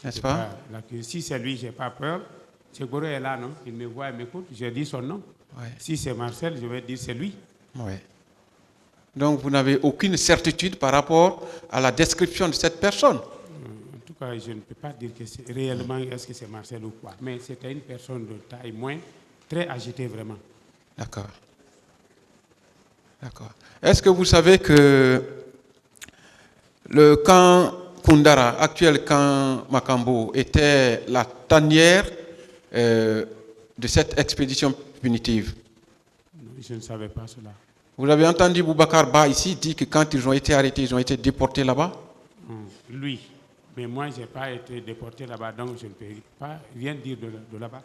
N'est-ce pas? Si c'est lui, je n'ai pas peur. Tchegboro est là, non? Il me voit, il m'écoute. Je dis son nom. Ouais. Si c'est Marcel, je vais dire c'est lui. Oui. Donc vous n'avez aucune certitude par rapport à la description de cette personne. En tout cas, je ne peux pas dire que c'est réellement est-ce que c'est Marcel ou quoi. Mais c'était une personne de taille moindre, très agitée vraiment. D'accord. D'accord. Est-ce que vous savez que le camp Koundara, actuel camp Makambo, était la tanière de cette expédition punitive? Non, je ne savais pas cela. Vous avez entendu Boubacar Ba ici dire que quand ils ont été arrêtés, ils ont été déportés là-bas? Lui. Mais moi, je n'ai pas été déporté là-bas, donc je ne peux pas rien dire de là-bas.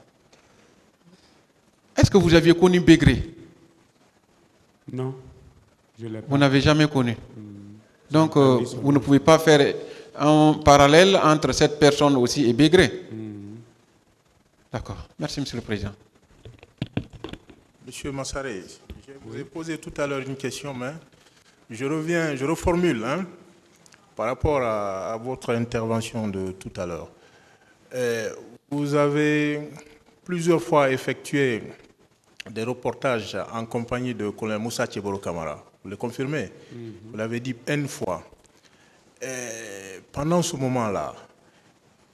Est-ce que vous aviez connu Bégré? Non, je ne l'ai pas. Vous n'avez jamais connu. Donc, vous ne pouvez pas faire un parallèle entre cette personne aussi et Bégré. D'accord. Merci, Monsieur le Président. Monsieur Massaré, je vous ai posé tout à l'heure une question, mais je reformule par rapport à votre intervention de tout à l'heure. Vous avez plusieurs fois effectué des reportages en compagnie de colonel Moussa Tcheboro Camara. Vous le confirmez? Vous l'avez dit N fois. Pendant ce moment-là,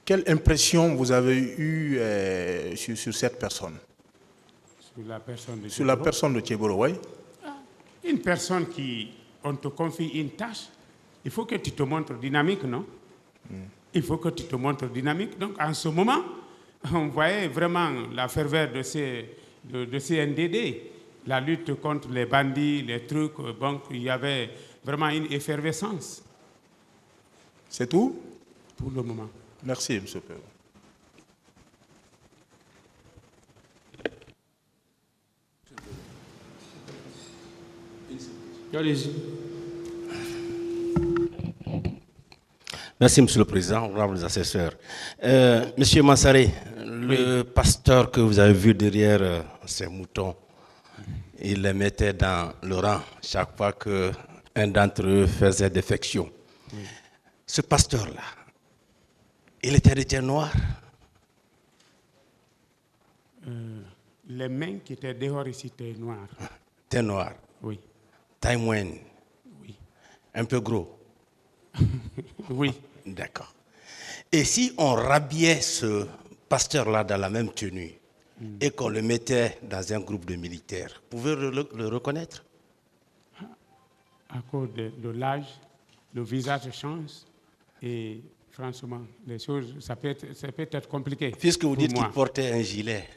quelle impression vous avez eue sur cette personne? Sur la personne de Tcheboro? Sur la personne de Tcheboro, oui. Une personne on te confie une tâche, il faut que tu te montres dynamique, non? Il faut que tu te montres dynamique. Donc, en ce moment, on voyait vraiment la ferveur de ces NDD, la lutte contre les bandits, les trucs. Donc, il y avait vraiment une effervescence. C'est tout? Pour le moment. Merci, M. Perron. Merci, Monsieur le Président, honorables assesseurs. Monsieur Massaré, le pasteur que vous avez vu derrière ces moutons, il les mettait dans le rang chaque fois qu'un d'entre eux faisait défection. Ce pasteur-là, il était de terre noire? Les mains qui étaient dehors ici étaient noires. Terre noire? Oui. Taille moyenne? Oui. Un peu gros? Oui. D'accord. Et si on rhabillait ce pasteur-là dans la même tenue et qu'on le mettait dans un groupe de militaires, vous pouvez le reconnaître? À cause de l'âge, le visage change et franchement, les choses, ça peut être compliqué. Puisque vous dites qu'il portait un gilet,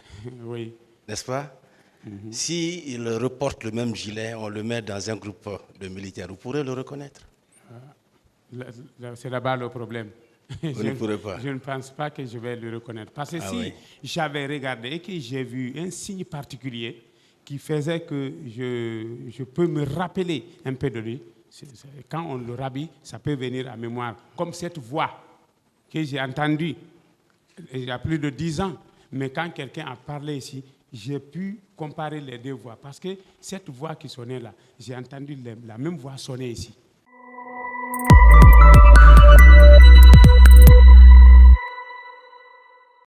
oui. N'est-ce pas? S'il reporte le même gilet, on le met dans un groupe de militaires, vous pourrez le reconnaître? C'est là-bas le problème. Vous ne pourrez pas. Je ne pense pas que je vais le reconnaître. Parce que si j'avais regardé et que j'ai vu un signe particulier qui faisait que je peux me rappeler un peu de lui, quand on le rhabille, ça peut venir à mémoire. Comme cette voix que j'ai entendue il y a plus de 10 ans. Mais quand quelqu'un a parlé ici, j'ai pu comparer les deux voix. Parce que cette voix qui sonnait là, j'ai entendu la même voix sonner ici.